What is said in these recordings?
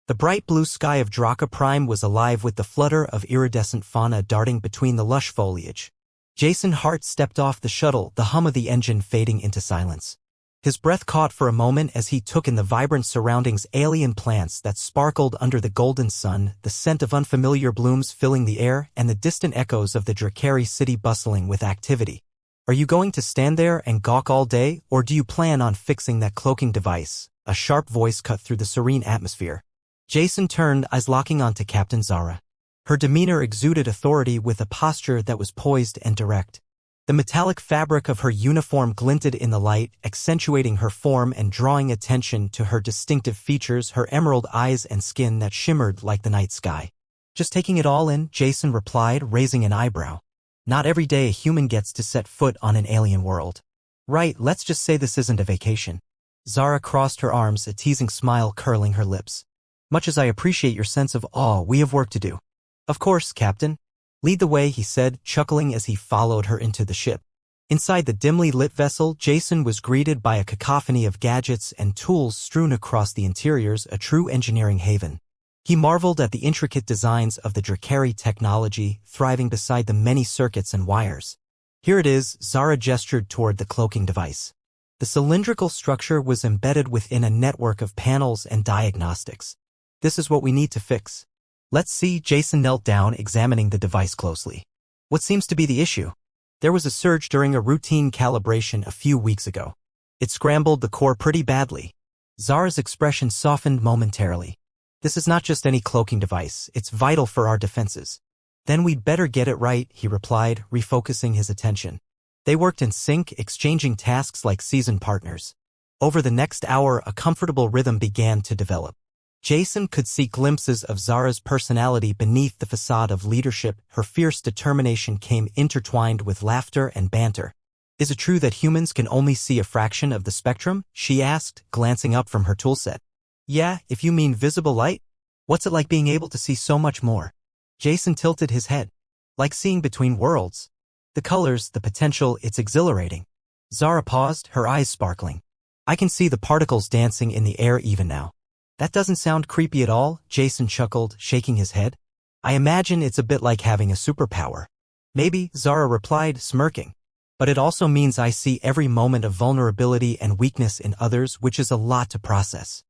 The bright blue sky of Draka Prime was alive with the flutter of iridescent fauna darting between the lush foliage. Jason Hart stepped off the shuttle, the hum of the engine fading into silence. His breath caught for a moment as he took in the vibrant surroundings, alien plants that sparkled under the golden sun, the scent of unfamiliar blooms filling the air, and the distant echoes of the Drakari city bustling with activity. Are you going to stand there and gawk all day, or do you plan on fixing that cloaking device? A sharp voice cut through the serene atmosphere. Jason turned, eyes locking onto Captain Zara. Her demeanor exuded authority with a posture that was poised and direct. The metallic fabric of her uniform glinted in the light, accentuating her form and drawing attention to her distinctive features, her emerald eyes and skin that shimmered like the night sky. Just taking it all in, Jason replied, raising an eyebrow. Not every day a human gets to set foot on an alien world. Right, let's just say this isn't a vacation. Zara crossed her arms, a teasing smile curling her lips. Much as I appreciate your sense of awe, we have work to do. Of course, Captain. Lead the way, he said, chuckling as he followed her into the ship. Inside the dimly lit vessel, Jason was greeted by a cacophony of gadgets and tools strewn across the interiors, a true engineering haven. He marveled at the intricate designs of the Drakari technology, thriving beside the many circuits and wires. Here it is, Zara gestured toward the cloaking device. The cylindrical structure was embedded within a network of panels and diagnostics. This is what we need to fix. Let's see, Jason knelt down, examining the device closely. What seems to be the issue? There was a surge during a routine calibration a few weeks ago. It scrambled the core pretty badly. Zara's expression softened momentarily. This is not just any cloaking device, it's vital for our defenses. Then we'd better get it right, he replied, refocusing his attention. They worked in sync, exchanging tasks like seasoned partners. Over the next hour, a comfortable rhythm began to develop. Jason could see glimpses of Zara's personality beneath the facade of leadership. Her fierce determination came intertwined with laughter and banter. Is it true that humans can only see a fraction of the spectrum? She asked, glancing up from her toolset. Yeah, if you mean visible light. What's it like being able to see so much more? Jason tilted his head. Like seeing between worlds. The colors, the potential, it's exhilarating. Zara paused, her eyes sparkling. I can see the particles dancing in the air even now. That doesn't sound creepy at all, Jason chuckled, shaking his head. I imagine it's a bit like having a superpower. Maybe, Zara replied, smirking. But it also means I see every moment of vulnerability and weakness in others, which is a lot to process.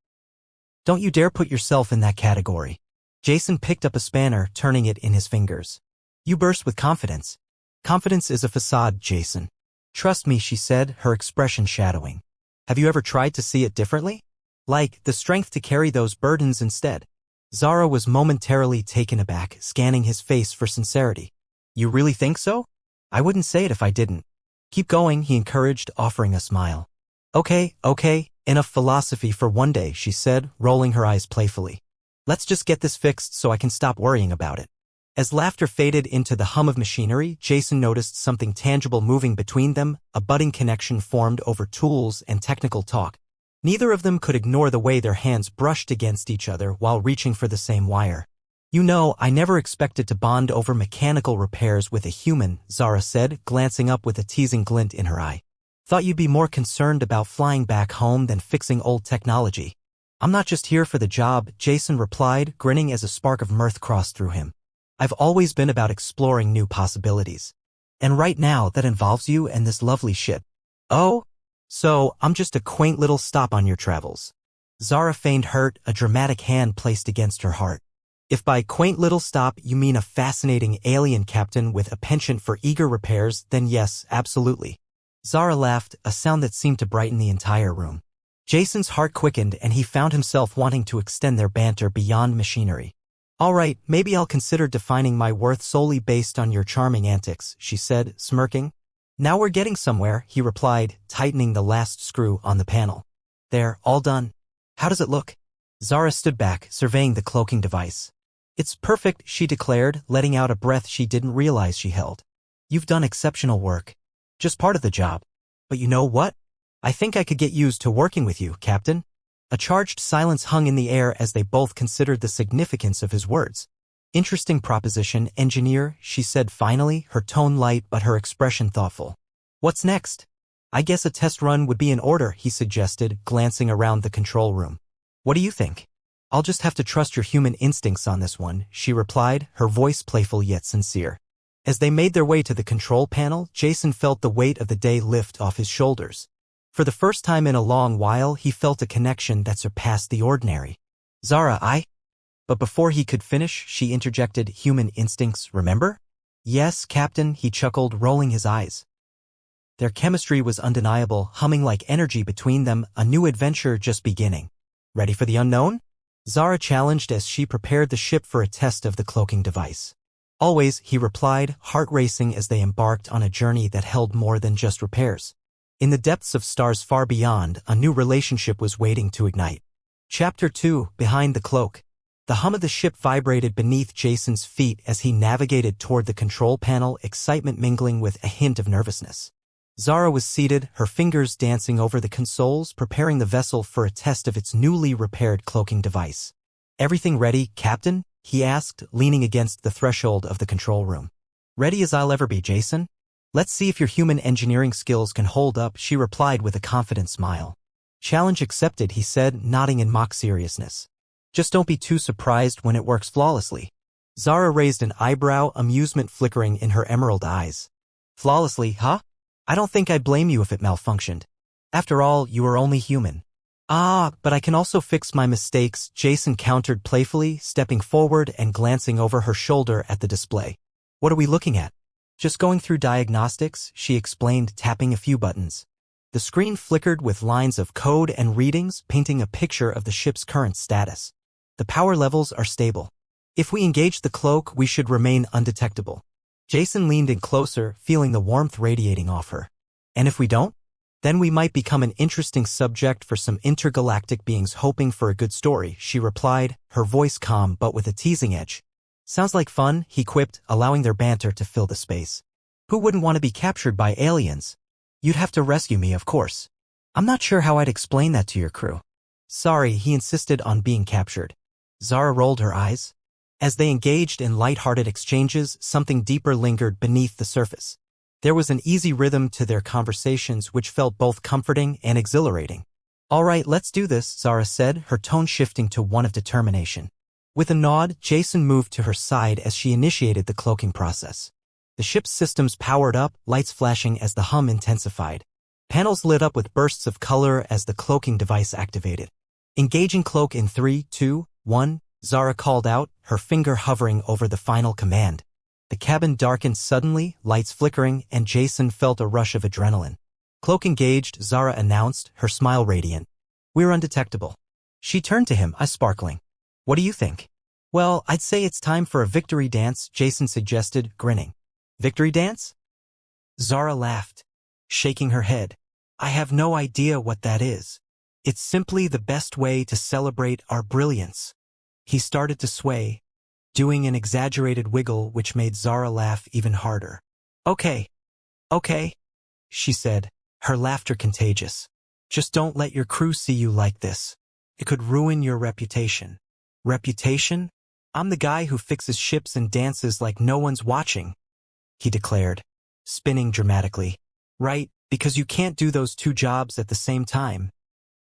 Don't you dare put yourself in that category. Jason picked up a spanner, turning it in his fingers. You burst with confidence. Confidence is a facade, Jason. Trust me, she said, her expression shadowing. Have you ever tried to see it differently? Like, the strength to carry those burdens instead. Zara was momentarily taken aback, scanning his face for sincerity. You really think so? I wouldn't say it if I didn't. Keep going, he encouraged, offering a smile. Okay, enough philosophy for one day, she said, rolling her eyes playfully. Let's just get this fixed so I can stop worrying about it. As laughter faded into the hum of machinery, Jason noticed something tangible moving between them, a budding connection formed over tools and technical talk. Neither of them could ignore the way their hands brushed against each other while reaching for the same wire. You know, I never expected to bond over mechanical repairs with a human, Zara said, glancing up with a teasing glint in her eye. Thought you'd be more concerned about flying back home than fixing old technology. I'm not just here for the job, Jason replied, grinning as a spark of mirth crossed through him. I've always been about exploring new possibilities. And right now, that involves you and this lovely ship. Oh? So, I'm just a quaint little stop on your travels. Zara feigned hurt, a dramatic hand placed against her heart. If by quaint little stop you mean a fascinating alien captain with a penchant for eager repairs, then yes, absolutely. Zara laughed, a sound that seemed to brighten the entire room. Jason's heart quickened and he found himself wanting to extend their banter beyond machinery. All right, maybe I'll consider defining my worth solely based on your charming antics, she said, smirking. Now we're getting somewhere, he replied, tightening the last screw on the panel. There, all done. How does it look? Zara stood back, surveying the cloaking device. It's perfect, she declared, letting out a breath she didn't realize she held. You've done exceptional work. Just part of the job. But you know what? I think I could get used to working with you, Captain. A charged silence hung in the air as they both considered the significance of his words. Interesting proposition, engineer, she said finally, her tone light but her expression thoughtful. What's next? I guess a test run would be in order, he suggested, glancing around the control room. What do you think? I'll just have to trust your human instincts on this one, she replied, her voice playful yet sincere. As they made their way to the control panel, Jason felt the weight of the day lift off his shoulders. For the first time in a long while, he felt a connection that surpassed the ordinary. Zara, But before he could finish, she interjected, human instincts, remember? Yes, Captain, he chuckled, rolling his eyes. Their chemistry was undeniable, humming like energy between them, a new adventure just beginning. Ready for the unknown? Zara challenged as she prepared the ship for a test of the cloaking device. Always, he replied, heart racing as they embarked on a journey that held more than just repairs. In the depths of stars far beyond, a new relationship was waiting to ignite. Chapter 2, Behind the Cloak. The hum of the ship vibrated beneath Jason's feet as he navigated toward the control panel, excitement mingling with a hint of nervousness. Zara was seated, her fingers dancing over the consoles, preparing the vessel for a test of its newly repaired cloaking device. Everything ready, Captain? He asked, leaning against the threshold of the control room. Ready as I'll ever be, Jason. Let's see if your human engineering skills can hold up, she replied with a confident smile. Challenge accepted, he said, nodding in mock seriousness. Just don't be too surprised when it works flawlessly. Zara raised an eyebrow, amusement flickering in her emerald eyes. Flawlessly, huh? I don't think I'd blame you if it malfunctioned. After all, you are only human. But I can also fix my mistakes, Jason countered playfully, stepping forward and glancing over her shoulder at the display. What are we looking at? Just going through diagnostics, she explained, tapping a few buttons. The screen flickered with lines of code and readings, painting a picture of the ship's current status. The power levels are stable. If we engage the cloak, we should remain undetectable. Jason leaned in closer, feeling the warmth radiating off her. And if we don't? Then we might become an interesting subject for some intergalactic beings hoping for a good story, she replied, her voice calm but with a teasing edge. Sounds like fun, he quipped, allowing their banter to fill the space. Who wouldn't want to be captured by aliens? You'd have to rescue me, of course. I'm not sure how I'd explain that to your crew. Sorry, he insisted on being captured. Zara rolled her eyes. As they engaged in light-hearted exchanges, something deeper lingered beneath the surface. There was an easy rhythm to their conversations which felt both comforting and exhilarating. All right, let's do this, Zara said, her tone shifting to one of determination. With a nod, Jason moved to her side as she initiated the cloaking process. The ship's systems powered up, lights flashing as the hum intensified. Panels lit up with bursts of color as the cloaking device activated. Engaging cloak in 3, 2, 1, Zara called out, her finger hovering over the final command. The cabin darkened suddenly, lights flickering, and Jason felt a rush of adrenaline. Cloak engaged, Zara announced, her smile radiant. We're undetectable. She turned to him, eyes sparkling. What do you think? Well, I'd say it's time for a victory dance, Jason suggested, grinning. Victory dance? Zara laughed, shaking her head. I have no idea what that is. It's simply the best way to celebrate our brilliance. He started to sway, doing an exaggerated wiggle which made Zara laugh even harder. Okay, she said, her laughter contagious. Just don't let your crew see you like this. It could ruin your reputation. Reputation? I'm the guy who fixes ships and dances like no one's watching, he declared, spinning dramatically. Right, because you can't do those two jobs at the same time,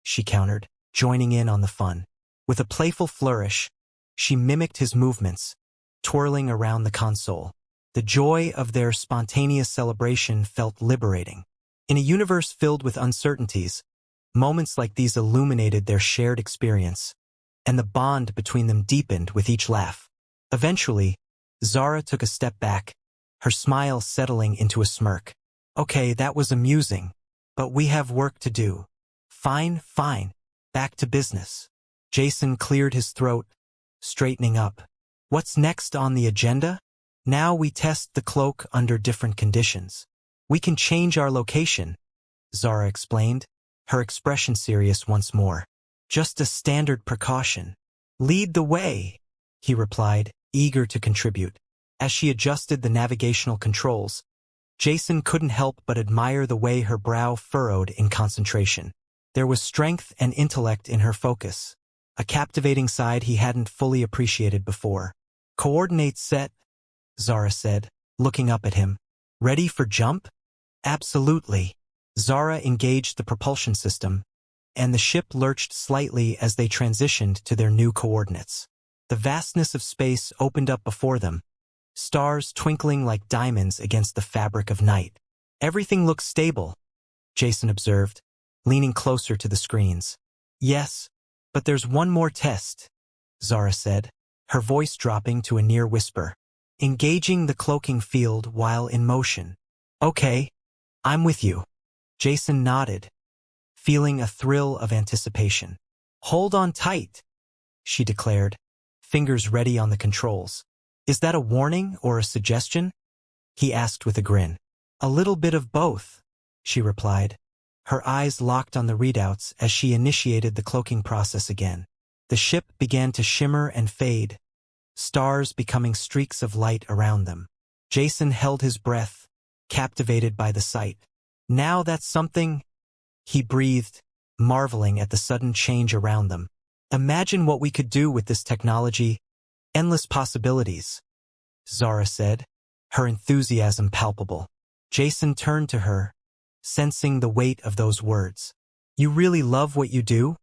she countered, joining in on the fun. With a playful flourish, she mimicked his movements, twirling around the console. The joy of their spontaneous celebration felt liberating. In a universe filled with uncertainties, moments like these illuminated their shared experience, and the bond between them deepened with each laugh. Eventually, Zara took a step back, her smile settling into a smirk. Okay, that was amusing, but we have work to do. Fine, back to business. Jason cleared his throat, straightening up. What's next on the agenda? Now we test the cloak under different conditions. We can change our location, Zara explained, her expression serious once more. Just a standard precaution. Lead the way, he replied, eager to contribute. As she adjusted the navigational controls, Jason couldn't help but admire the way her brow furrowed in concentration. There was strength and intellect in her focus, a captivating side he hadn't fully appreciated before. Coordinates set, Zara said, looking up at him. Ready for jump? Absolutely. Zara engaged the propulsion system, and the ship lurched slightly as they transitioned to their new coordinates. The vastness of space opened up before them, stars twinkling like diamonds against the fabric of night. Everything looks stable, Jason observed, leaning closer to the screens. Yes, but there's one more test, Zara said, her voice dropping to a near whisper. Engaging the cloaking field while in motion. Okay, I'm with you. Jason nodded, feeling a thrill of anticipation. Hold on tight, she declared, fingers ready on the controls. Is that a warning or a suggestion? He asked with a grin. A little bit of both, she replied. Her eyes locked on the readouts as she initiated the cloaking process again. The ship began to shimmer and fade, stars becoming streaks of light around them. Jason held his breath, captivated by the sight. Now that's something, he breathed, marveling at the sudden change around them. Imagine what we could do with this technology. Endless possibilities, Zara said, her enthusiasm palpable. Jason turned to her, sensing the weight of those words. You really love what you do,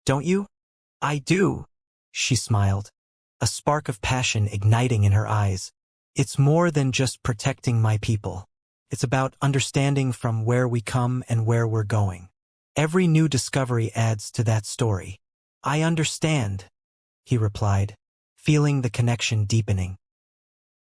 don't you? I do, she smiled, a spark of passion igniting in her eyes. It's more than just protecting my people. It's about understanding from where we come and where we're going. Every new discovery adds to that story. I understand, he replied, feeling the connection deepening.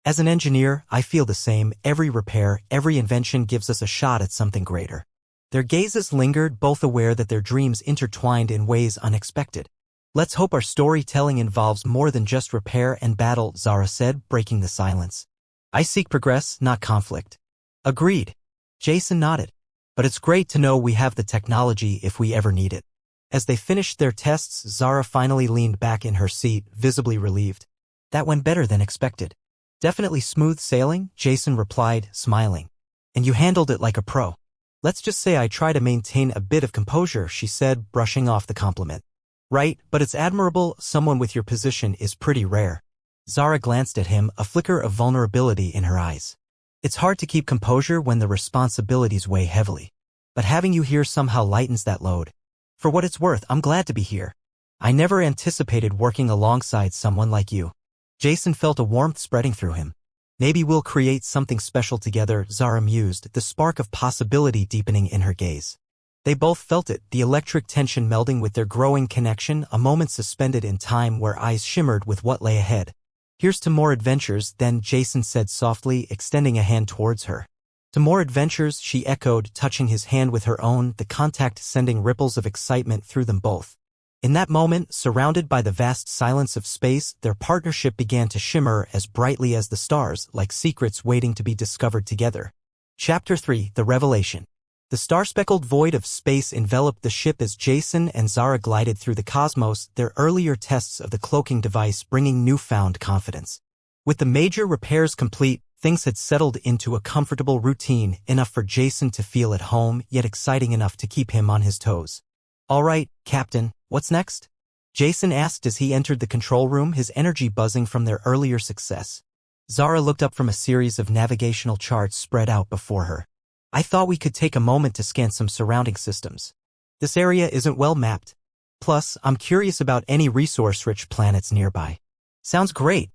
As an engineer, I feel the same. Every repair, every invention gives us a shot at something greater. Their gazes lingered, both aware that their dreams intertwined in ways unexpected. Let's hope our storytelling involves more than just repair and battle, Zara said, breaking the silence. I seek progress, not conflict. Agreed. Jason nodded. But it's great to know we have the technology if we ever need it. As they finished their tests, Zara finally leaned back in her seat, visibly relieved. That went better than expected. Definitely smooth sailing, Jason replied, smiling. And you handled it like a pro. Let's just say I try to maintain a bit of composure, she said, brushing off the compliment. Right, but it's admirable. Someone with your position is pretty rare. Zara glanced at him, a flicker of vulnerability in her eyes. It's hard to keep composure when the responsibilities weigh heavily. But having you here somehow lightens that load. For what it's worth, I'm glad to be here. I never anticipated working alongside someone like you. Jason felt a warmth spreading through him. Maybe we'll create something special together, Zara mused, the spark of possibility deepening in her gaze. They both felt it, the electric tension melding with their growing connection, a moment suspended in time where eyes shimmered with what lay ahead. Here's to more adventures, then, Jason said softly, extending a hand towards her. To more adventures, she echoed, touching his hand with her own, the contact sending ripples of excitement through them both. In that moment, surrounded by the vast silence of space, their partnership began to shimmer as brightly as the stars, like secrets waiting to be discovered together. Chapter 3, The Revelation. The star-speckled void of space enveloped the ship as Jason and Zara glided through the cosmos, their earlier tests of the cloaking device bringing newfound confidence. With the major repairs complete, things had settled into a comfortable routine, enough for Jason to feel at home, yet exciting enough to keep him on his toes. All right, Captain, what's next? Jason asked as he entered the control room, his energy buzzing from their earlier success. Zara looked up from a series of navigational charts spread out before her. I thought we could take a moment to scan some surrounding systems. This area isn't well mapped. Plus, I'm curious about any resource-rich planets nearby. Sounds great.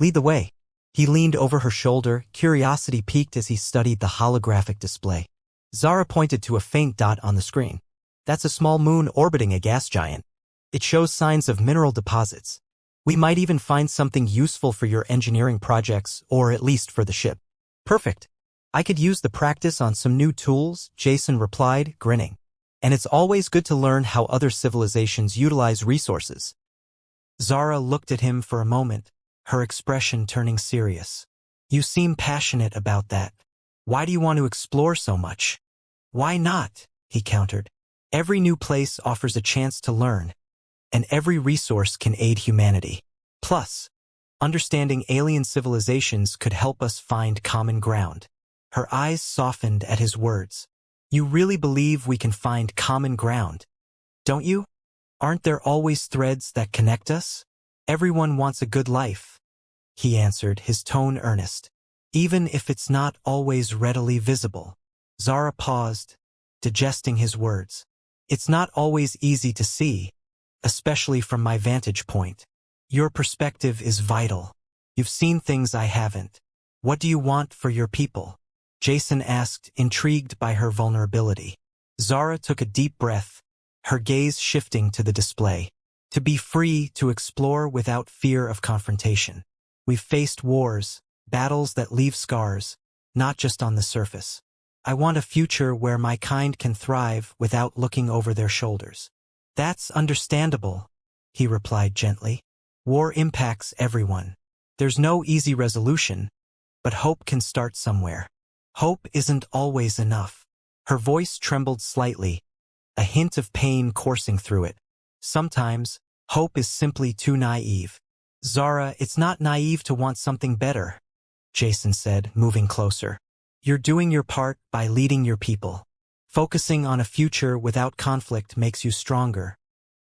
Lead the way. He leaned over her shoulder, curiosity piqued as he studied the holographic display. Zara pointed to a faint dot on the screen. That's a small moon orbiting a gas giant. It shows signs of mineral deposits. We might even find something useful for your engineering projects, or at least for the ship. Perfect. I could use the practice on some new tools, Jason replied, grinning. And it's always good to learn how other civilizations utilize resources. Zara looked at him for a moment, her expression turning serious. You seem passionate about that. Why do you want to explore so much? Why not? He countered. Every new place offers a chance to learn, and every resource can aid humanity. Plus, understanding alien civilizations could help us find common ground. Her eyes softened at his words. You really believe we can find common ground, don't you? Aren't there always threads that connect us? Everyone wants a good life, he answered, his tone earnest. Even if it's not always readily visible. Zara paused, digesting his words. It's not always easy to see, especially from my vantage point. Your perspective is vital. You've seen things I haven't. What do you want for your people? Jason asked, intrigued by her vulnerability. Zara took a deep breath, her gaze shifting to the display. To be free to explore without fear of confrontation. We've faced wars, battles that leave scars, not just on the surface. I want a future where my kind can thrive without looking over their shoulders. That's understandable, he replied gently. War impacts everyone. There's no easy resolution, but hope can start somewhere. Hope isn't always enough. Her voice trembled slightly, a hint of pain coursing through it. Sometimes, hope is simply too naive. Zara, it's not naive to want something better, Jason said, moving closer. You're doing your part by leading your people. Focusing on a future without conflict makes you stronger,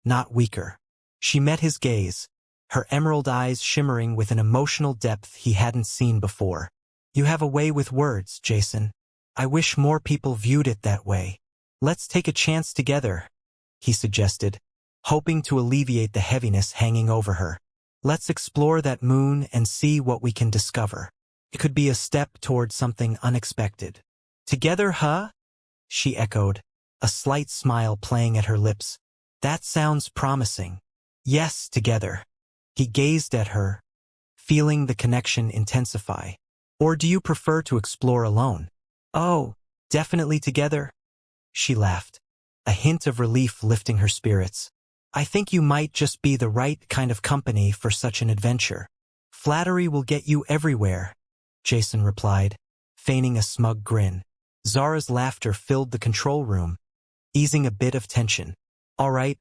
not weaker. She met his gaze, her emerald eyes shimmering with an emotional depth he hadn't seen before. You have a way with words, Jason. I wish more people viewed it that way. Let's take a chance together, he suggested, hoping to alleviate the heaviness hanging over her. Let's explore that moon and see what we can discover. It could be a step toward something unexpected. Together, huh? She echoed, a slight smile playing at her lips. That sounds promising. Yes, together. He gazed at her, feeling the connection intensify. Or do you prefer to explore alone? Oh, definitely together. She laughed, a hint of relief lifting her spirits. I think you might just be the right kind of company for such an adventure. Flattery will get you everywhere, Jason replied, feigning a smug grin. Zara's laughter filled the control room, easing a bit of tension. All right,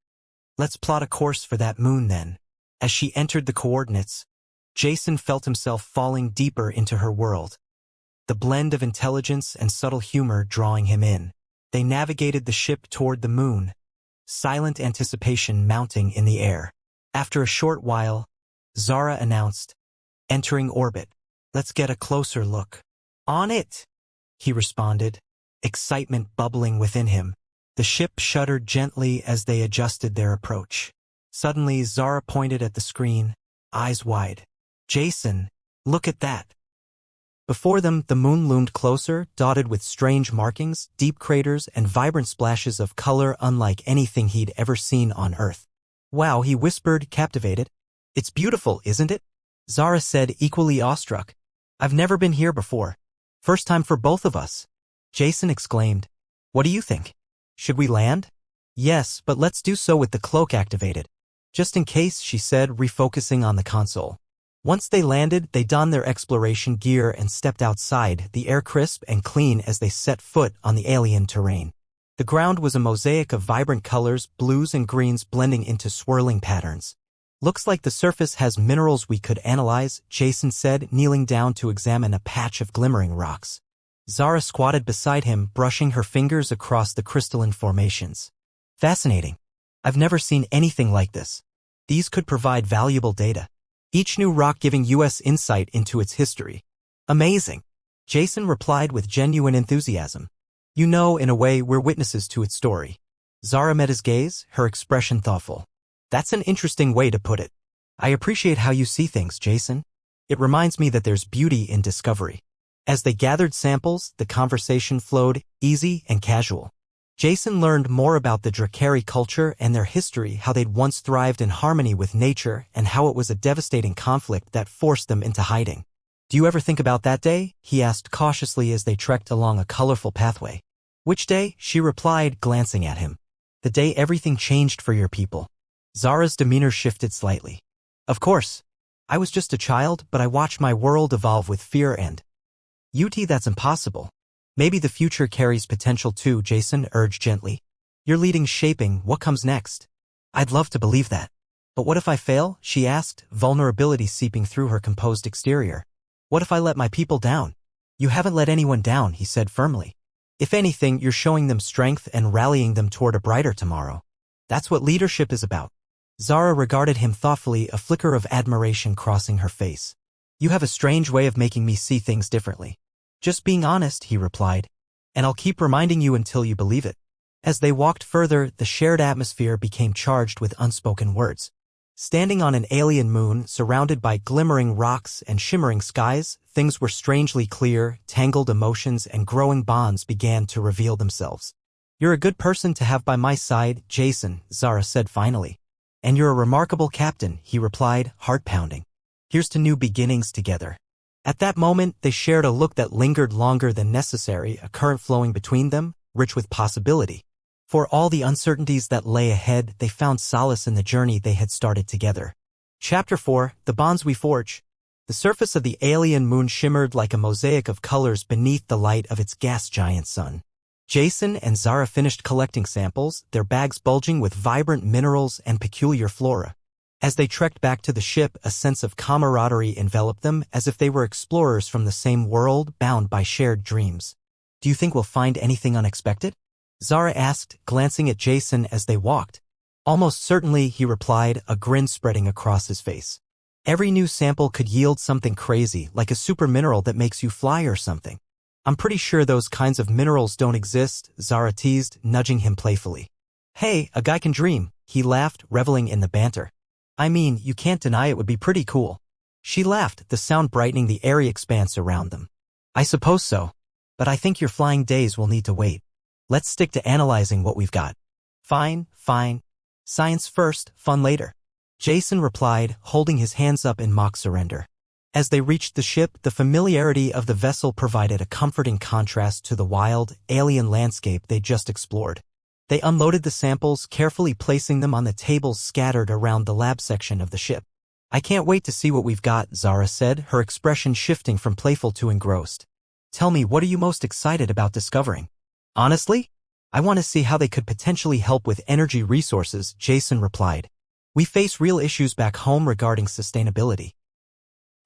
let's plot a course for that moon then. As she entered the coordinates, Jason felt himself falling deeper into her world, the blend of intelligence and subtle humor drawing him in. They navigated the ship toward the moon, silent anticipation mounting in the air. After a short while, Zara announced, entering orbit. Let's get a closer look. On it, he responded, excitement bubbling within him. The ship shuddered gently as they adjusted their approach. Suddenly, Zara pointed at the screen, eyes wide. Jason, look at that. Before them, the moon loomed closer, dotted with strange markings, deep craters, and vibrant splashes of color unlike anything he'd ever seen on Earth. Wow, he whispered, captivated. It's beautiful, isn't it? Zara said, equally awestruck. I've never been here before. First time for both of us. Jason exclaimed. What do you think? Should we land? Yes, but let's do so with the cloak activated. Just in case, she said, refocusing on the console. Once they landed, they donned their exploration gear and stepped outside, the air crisp and clean as they set foot on the alien terrain. The ground was a mosaic of vibrant colors, blues and greens blending into swirling patterns. Looks like the surface has minerals we could analyze, Jason said, kneeling down to examine a patch of glimmering rocks. Zara squatted beside him, brushing her fingers across the crystalline formations. Fascinating. I've never seen anything like this. These could provide valuable data. Each new rock giving us insight into its history. Amazing. Jason replied with genuine enthusiasm. You know, in a way, we're witnesses to its story. Zara met his gaze, her expression thoughtful. That's an interesting way to put it. I appreciate how you see things, Jason. It reminds me that there's beauty in discovery. As they gathered samples, the conversation flowed, easy and casual. Jason learned more about the Drakari culture and their history, how they'd once thrived in harmony with nature, and how it was a devastating conflict that forced them into hiding. Do you ever think about that day? He asked cautiously as they trekked along a colorful pathway. Which day? She replied, glancing at him. The day everything changed for your people. Zara's demeanor shifted slightly. Of course. I was just a child, but I watched my world evolve with fear and that's impossible. Maybe the future carries potential too, Jason urged gently. You're leading, shaping what comes next. I'd love to believe that. But what if I fail? She asked, vulnerability seeping through her composed exterior. What if I let my people down? You haven't let anyone down, he said firmly. If anything, you're showing them strength and rallying them toward a brighter tomorrow. That's what leadership is about. Zara regarded him thoughtfully, a flicker of admiration crossing her face. You have a strange way of making me see things differently. Just being honest, he replied. And I'll keep reminding you until you believe it. As they walked further, the shared atmosphere became charged with unspoken words. Standing on an alien moon, surrounded by glimmering rocks and shimmering skies, things were strangely clear, tangled emotions and growing bonds began to reveal themselves. "You're a good person to have by my side, Jason," Zara said finally. "And you're a remarkable captain," he replied, heart-pounding. "Here's to new beginnings together." At that moment, they shared a look that lingered longer than necessary, a current flowing between them, rich with possibility. For all the uncertainties that lay ahead, they found solace in the journey they had started together. Chapter 4, The Bonds We Forge. The surface of the alien moon shimmered like a mosaic of colors beneath the light of its gas-giant sun. Jason and Zara finished collecting samples, their bags bulging with vibrant minerals and peculiar flora. As they trekked back to the ship, a sense of camaraderie enveloped them, as if they were explorers from the same world, bound by shared dreams. "Do you think we'll find anything unexpected?" Zara asked, glancing at Jason as they walked. "Almost certainly," he replied, a grin spreading across his face. "Every new sample could yield something crazy, like a super mineral that makes you fly or something." "I'm pretty sure those kinds of minerals don't exist," Zara teased, nudging him playfully. "Hey, a guy can dream," he laughed, reveling in the banter. "I mean, you can't deny it would be pretty cool." She laughed, the sound brightening the airy expanse around them. "I suppose so. But I think your flying days will need to wait. Let's stick to analyzing what we've got." "Fine, fine. Science first, fun later," Jason replied, holding his hands up in mock surrender. As they reached the ship, the familiarity of the vessel provided a comforting contrast to the wild, alien landscape they'd just explored. They unloaded the samples, carefully placing them on the tables scattered around the lab section of the ship. "I can't wait to see what we've got," Zara said, her expression shifting from playful to engrossed. "Tell me, what are you most excited about discovering?" "Honestly, I want to see how they could potentially help with energy resources," Jason replied. "We face real issues back home regarding sustainability.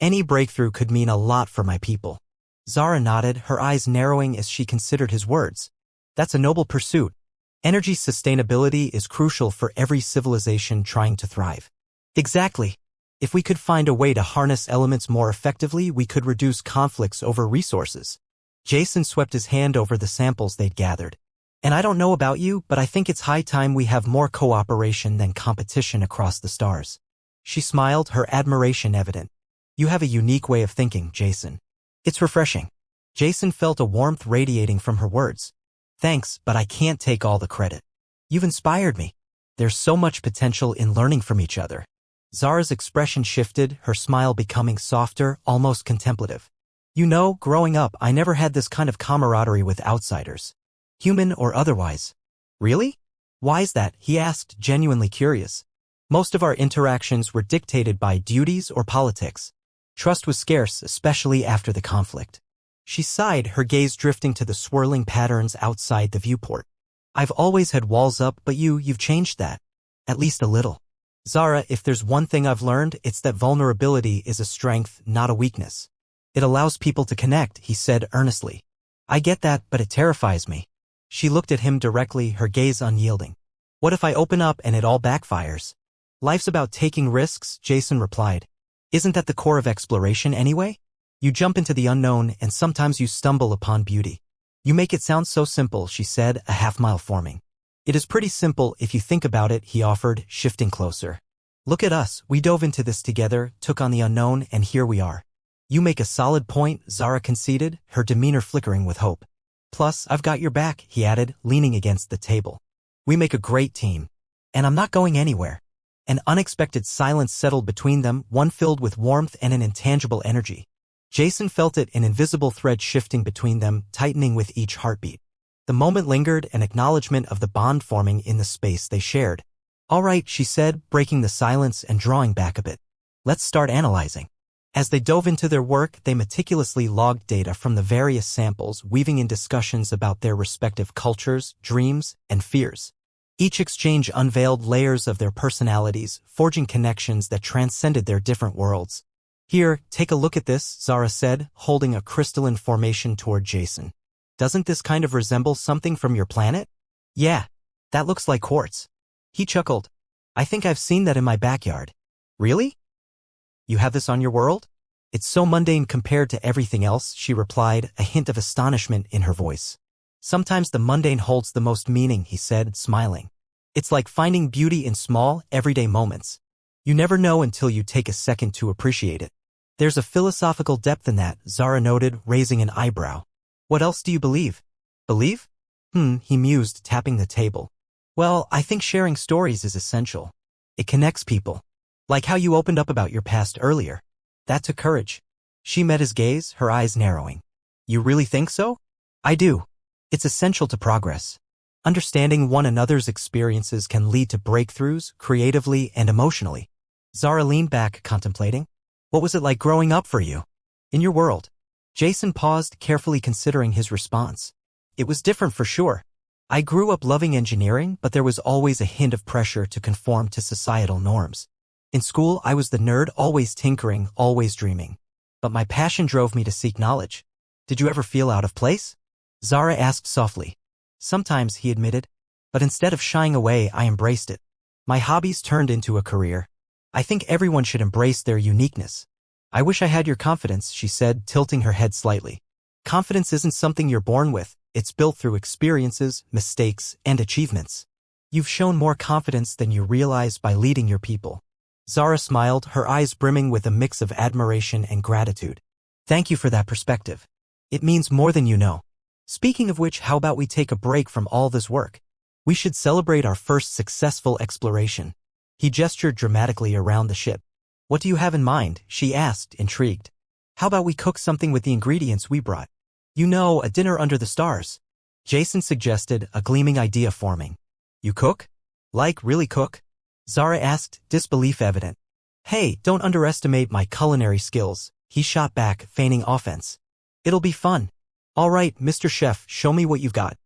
Any breakthrough could mean a lot for my people." Zara nodded, her eyes narrowing as she considered his words. "That's a noble pursuit. Energy sustainability is crucial for every civilization trying to thrive." "Exactly. If we could find a way to harness elements more effectively, we could reduce conflicts over resources." Jason swept his hand over the samples they'd gathered. "And I don't know about you, but I think it's high time we have more cooperation than competition across the stars." She smiled, her admiration evident. "You have a unique way of thinking, Jason. It's refreshing." Jason felt a warmth radiating from her words. "Thanks, but I can't take all the credit. You've inspired me. There's so much potential in learning from each other." Zara's expression shifted, her smile becoming softer, almost contemplative. "You know, growing up, I never had this kind of camaraderie with outsiders. Human or otherwise." "Really? Why is that?" he asked, genuinely curious. "Most of our interactions were dictated by duties or politics. Trust was scarce, especially after the conflict." She sighed, her gaze drifting to the swirling patterns outside the viewport. "I've always had walls up, but you've changed that. At least a little." "Zara, if there's one thing I've learned, it's that vulnerability is a strength, not a weakness. It allows people to connect," he said earnestly. "I get that, but it terrifies me." She looked at him directly, her gaze unyielding. "What if I open up and it all backfires?" "Life's about taking risks," Jason replied. "Isn't that the core of exploration anyway? You jump into the unknown, and sometimes you stumble upon beauty." "You make it sound so simple," she said, a half-mile forming. "It is pretty simple if you think about it," he offered, shifting closer. "Look at us, we dove into this together, took on the unknown, and here we are." "You make a solid point," Zara conceded, her demeanor flickering with hope. "Plus, I've got your back," he added, leaning against the table. "We make a great team. And I'm not going anywhere." An unexpected silence settled between them, one filled with warmth and an intangible energy. Jason felt it, an invisible thread shifting between them, tightening with each heartbeat. The moment lingered, an acknowledgement of the bond forming in the space they shared. "All right," she said, breaking the silence and drawing back a bit. "Let's start analyzing." As they dove into their work, they meticulously logged data from the various samples, weaving in discussions about their respective cultures, dreams, and fears. Each exchange unveiled layers of their personalities, forging connections that transcended their different worlds. "Here, take a look at this," Zara said, holding a crystalline formation toward Jason. "Doesn't this kind of resemble something from your planet?" "Yeah, that looks like quartz." He chuckled. "I think I've seen that in my backyard." "Really? You have this on your world?" "It's so mundane compared to everything else," she replied, a hint of astonishment in her voice. Sometimes the mundane holds the most meaning, he said, smiling. It's like finding beauty in small, everyday moments. You never know until you take a second to appreciate it. There's a philosophical depth in that, Zara noted, raising an eyebrow. What else do you believe? Believe? He mused, tapping the table. Well, I think sharing stories is essential. It connects people. Like how you opened up about your past earlier. That took courage. She met his gaze, her eyes narrowing. You really think so? I do. It's essential to progress. Understanding one another's experiences can lead to breakthroughs, creatively and emotionally. Zara leaned back, contemplating. What was it like growing up for you? In your world? Jason paused, carefully considering his response. It was different for sure. I grew up loving engineering, but there was always a hint of pressure to conform to societal norms. In school, I was the nerd, always tinkering, always dreaming. But my passion drove me to seek knowledge. Did you ever feel out of place? Zara asked softly. Sometimes, he admitted. But instead of shying away, I embraced it. My hobbies turned into a career. I think everyone should embrace their uniqueness. I wish I had your confidence, she said, tilting her head slightly. Confidence isn't something you're born with. It's built through experiences, mistakes, and achievements. You've shown more confidence than you realize by leading your people. Zara smiled, her eyes brimming with a mix of admiration and gratitude. Thank you for that perspective. It means more than you know. Speaking of which, how about we take a break from all this work? We should celebrate our first successful exploration. He gestured dramatically around the ship. What do you have in mind? She asked, intrigued. How about we cook something with the ingredients we brought? You know, a dinner under the stars. Jason suggested, a gleaming idea forming. You cook? Like, really cook? Zara asked, disbelief evident. Hey, don't underestimate my culinary skills, he shot back, feigning offense. It'll be fun. All right, Mr. Chef, show me what you've got.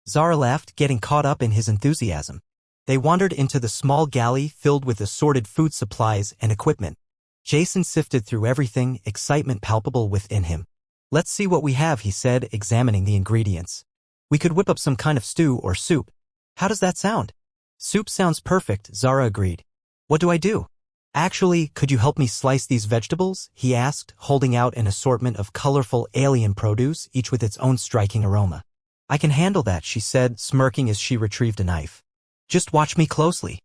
Zara laughed, getting caught up in his enthusiasm. They wandered into the small galley filled with assorted food supplies and equipment. Jason sifted through everything, excitement palpable within him. Let's see what we have, he said, examining the ingredients. We could whip up some kind of stew or soup. How does that sound? Soup sounds perfect, Zara agreed. What do I do? Actually, could you help me slice these vegetables? He asked, holding out an assortment of colorful alien produce, each with its own striking aroma. I can handle that, she said, smirking as she retrieved a knife. Just watch me closely.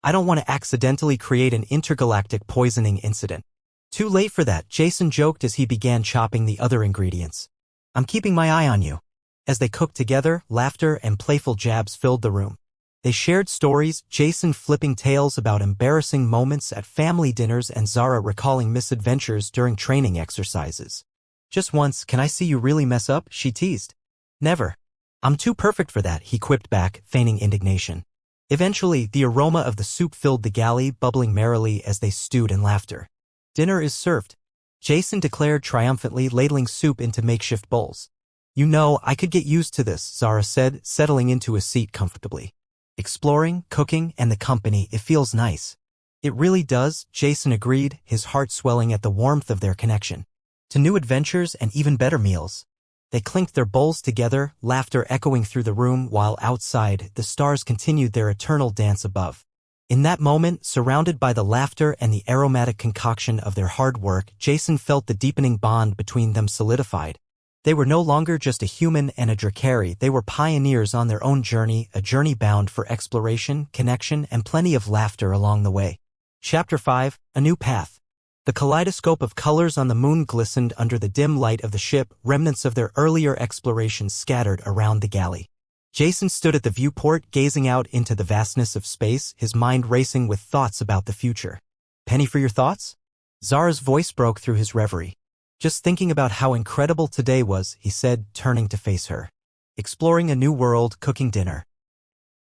I don't want to accidentally create an intergalactic poisoning incident. Too late for that, Jason joked as he began chopping the other ingredients. I'm keeping my eye on you. As they cooked together, laughter and playful jabs filled the room. They shared stories, Jason flipping tales about embarrassing moments at family dinners and Zara recalling misadventures during training exercises. Just once, can I see you really mess up? She teased. Never. I'm too perfect for that, he quipped back, feigning indignation. Eventually, the aroma of the soup filled the galley, bubbling merrily as they stewed in laughter. Dinner is served, Jason declared triumphantly, ladling soup into makeshift bowls. You know, I could get used to this, Zara said, settling into a seat comfortably. Exploring, cooking, and the company, it feels nice. It really does, Jason agreed, his heart swelling at the warmth of their connection. To new adventures and even better meals. They clinked their bowls together, laughter echoing through the room, while outside, the stars continued their eternal dance above. In that moment, surrounded by the laughter and the aromatic concoction of their hard work, Jason felt the deepening bond between them solidified. They were no longer just a human and a Drakari, they were pioneers on their own journey, a journey bound for exploration, connection, and plenty of laughter along the way. Chapter 5, A New Path. The kaleidoscope of colors on the moon glistened under the dim light of the ship, remnants of their earlier explorations scattered around the galley. Jason stood at the viewport, gazing out into the vastness of space, his mind racing with thoughts about the future. Penny for your thoughts? Zara's voice broke through his reverie. Just thinking about how incredible today was, he said, turning to face her. Exploring a new world, cooking dinner.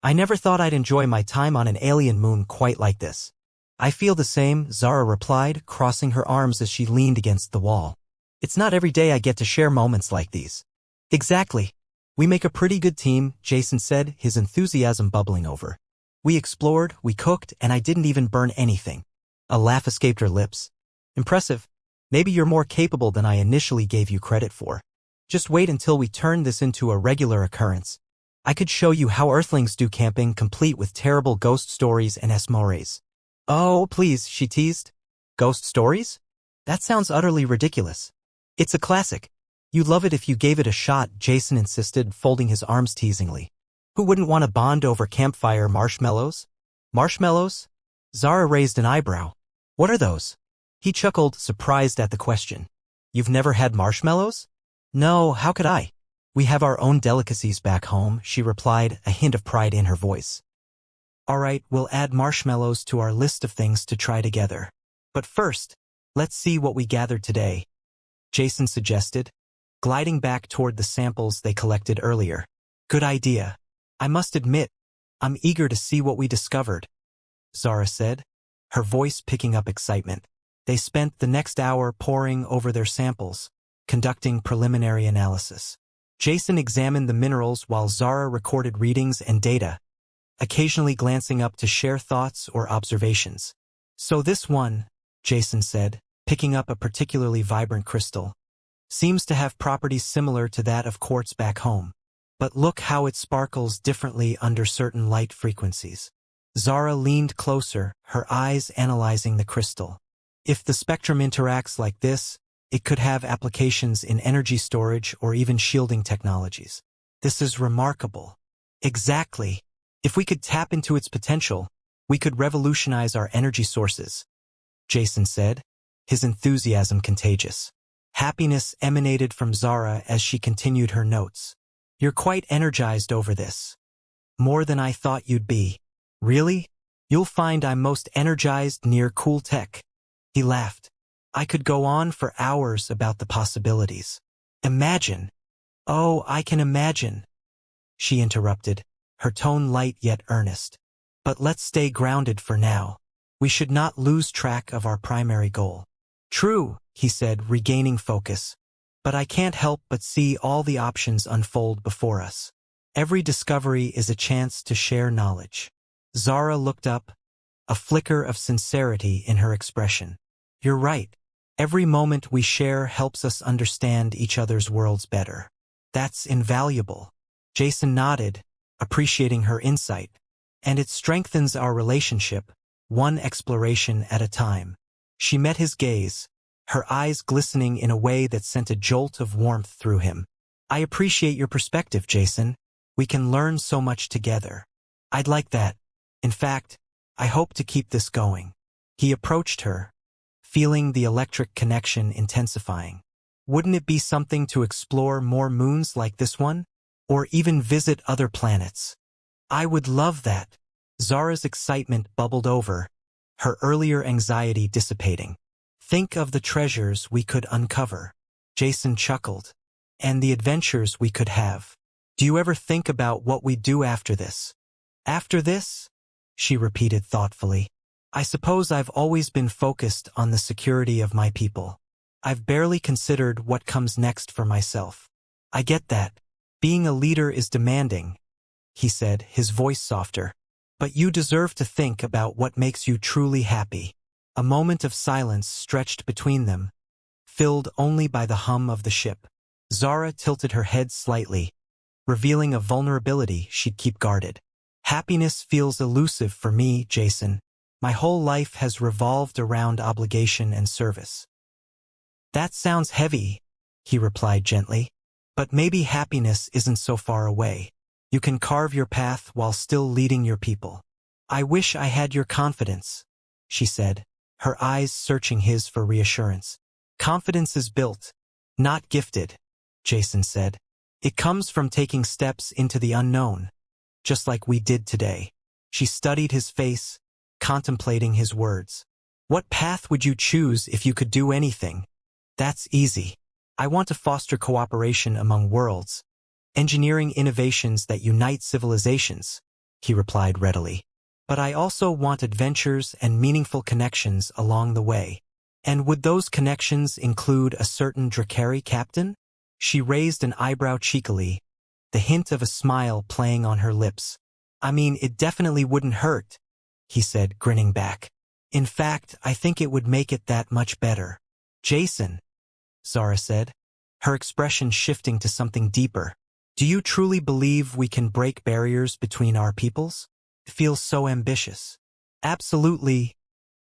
I never thought I'd enjoy my time on an alien moon quite like this. I feel the same, Zara replied, crossing her arms as she leaned against the wall. It's not every day I get to share moments like these. Exactly. We make a pretty good team, Jason said, his enthusiasm bubbling over. We explored, we cooked, and I didn't even burn anything. A laugh escaped her lips. Impressive. Maybe you're more capable than I initially gave you credit for. Just wait until we turn this into a regular occurrence. I could show you how Earthlings do camping, complete with terrible ghost stories and esmores. Oh, please, she teased. Ghost stories? That sounds utterly ridiculous. It's a classic. You'd love it if you gave it a shot, Jason insisted, folding his arms teasingly. Who wouldn't want to bond over campfire marshmallows? Marshmallows? Zara raised an eyebrow. What are those? He chuckled, surprised at the question. You've never had marshmallows? No, how could I? We have our own delicacies back home, she replied, a hint of pride in her voice. All right, we'll add marshmallows to our list of things to try together. But first, let's see what we gathered today, Jason suggested, gliding back toward the samples they collected earlier. Good idea. I must admit, I'm eager to see what we discovered, Zara said, her voice picking up excitement. They spent the next hour poring over their samples, conducting preliminary analysis. Jason examined the minerals while Zara recorded readings and data, occasionally glancing up to share thoughts or observations. So this one, Jason said, picking up a particularly vibrant crystal, seems to have properties similar to that of quartz back home. But look how it sparkles differently under certain light frequencies. Zara leaned closer, her eyes analyzing the crystal. If the spectrum interacts like this, it could have applications in energy storage or even shielding technologies. This is remarkable. Exactly. If we could tap into its potential, we could revolutionize our energy sources, Jason said, his enthusiasm contagious. Happiness emanated from Zara as she continued her notes. You're quite energized over this. More than I thought you'd be. Really? You'll find I'm most energized near cool tech. He laughed. I could go on for hours about the possibilities. Imagine. Oh, I can imagine, she interrupted, her tone light yet earnest. But let's stay grounded for now. We should not lose track of our primary goal. True, he said, regaining focus. But I can't help but see all the options unfold before us. Every discovery is a chance to share knowledge. Zara looked up, a flicker of sincerity in her expression. You're right. Every moment we share helps us understand each other's worlds better. That's invaluable. Jason nodded, appreciating her insight. And it strengthens our relationship, one exploration at a time. She met his gaze, her eyes glistening in a way that sent a jolt of warmth through him. I appreciate your perspective, Jason. We can learn so much together. I'd like that. In fact, I hope to keep this going. He approached her, feeling the electric connection intensifying. Wouldn't it be something to explore more moons like this one? Or even visit other planets? I would love that. Zara's excitement bubbled over, her earlier anxiety dissipating. Think of the treasures we could uncover. Jason chuckled. And the adventures we could have. Do you ever think about what we'd do after this? After this? She repeated thoughtfully. I suppose I've always been focused on the security of my people. I've barely considered what comes next for myself. I get that. Being a leader is demanding, he said, his voice softer. But you deserve to think about what makes you truly happy. A moment of silence stretched between them, filled only by the hum of the ship. Zara tilted her head slightly, revealing a vulnerability she'd keep guarded. Happiness feels elusive for me, Jason. My whole life has revolved around obligation and service. That sounds heavy, he replied gently. But maybe happiness isn't so far away. You can carve your path while still leading your people. I wish I had your confidence, she said, her eyes searching his for reassurance. Confidence is built, not gifted, Jason said. It comes from taking steps into the unknown, just like we did today. She studied his face, contemplating his words. What path would you choose if you could do anything? That's easy. I want to foster cooperation among worlds, engineering innovations that unite civilizations, he replied readily. But I also want adventures and meaningful connections along the way. And would those connections include a certain Drakari captain? She raised an eyebrow cheekily, the hint of a smile playing on her lips. I mean, it definitely wouldn't hurt, he said, grinning back. In fact, I think it would make it that much better. Jason, Zara said, her expression shifting to something deeper. Do you truly believe we can break barriers between our peoples? It feels so ambitious. Absolutely,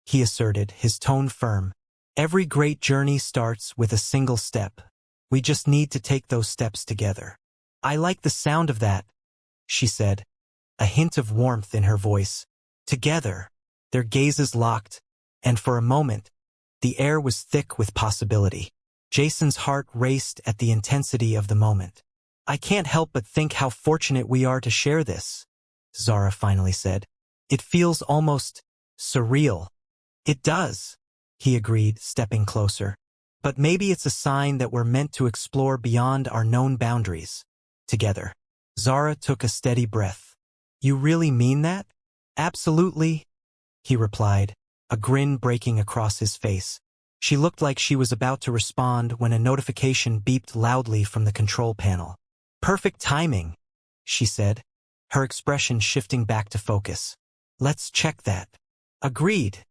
he asserted, his tone firm. Every great journey starts with a single step. We just need to take those steps together. I like the sound of that, she said, a hint of warmth in her voice. Together, their gazes locked, and for a moment, the air was thick with possibility. Jason's heart raced at the intensity of the moment. I can't help but think how fortunate we are to share this, Zara finally said. It feels almost surreal. It does, he agreed, stepping closer. But maybe it's a sign that we're meant to explore beyond our known boundaries. Together. Zara took a steady breath. You really mean that? Absolutely, he replied, a grin breaking across his face. She looked like she was about to respond when a notification beeped loudly from the control panel. Perfect timing, she said, her expression shifting back to focus. Let's check that. Agreed,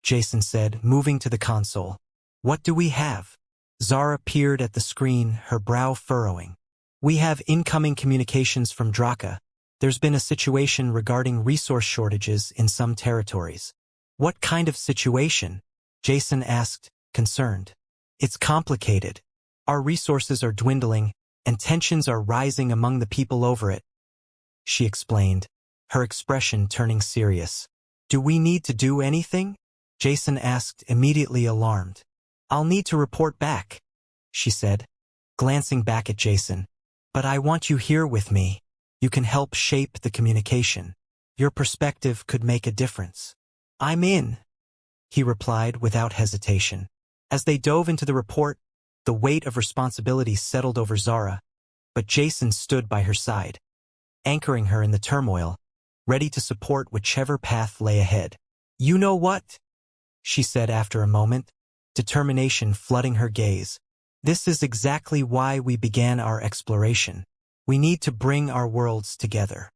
Jason said, moving to the console. What do we have? Zara peered at the screen, her brow furrowing. We have incoming communications from Draka. There's been a situation regarding resource shortages in some territories. What kind of situation? Jason asked, concerned. It's complicated. Our resources are dwindling, and tensions are rising among the people over it, she explained, her expression turning serious. Do we need to do anything? Jason asked, immediately alarmed. I'll need to report back, she said, glancing back at Jason. But I want you here with me. You can help shape the communication. Your perspective could make a difference. I'm in, he replied without hesitation. As they dove into the report, the weight of responsibility settled over Zara, but Jason stood by her side, anchoring her in the turmoil, ready to support whichever path lay ahead. You know what? She said after a moment, determination flooding her gaze. This is exactly why we began our exploration. We need to bring our worlds together.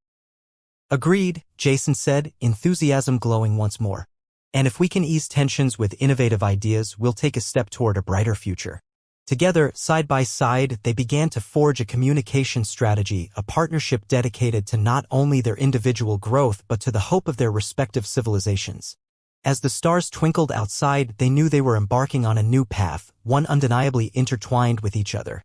Agreed, Jason said, enthusiasm glowing once more. And if we can ease tensions with innovative ideas, we'll take a step toward a brighter future. Together, side by side, they began to forge a communication strategy, a partnership dedicated to not only their individual growth but to the hope of their respective civilizations. As the stars twinkled outside, they knew they were embarking on a new path, one undeniably intertwined with each other.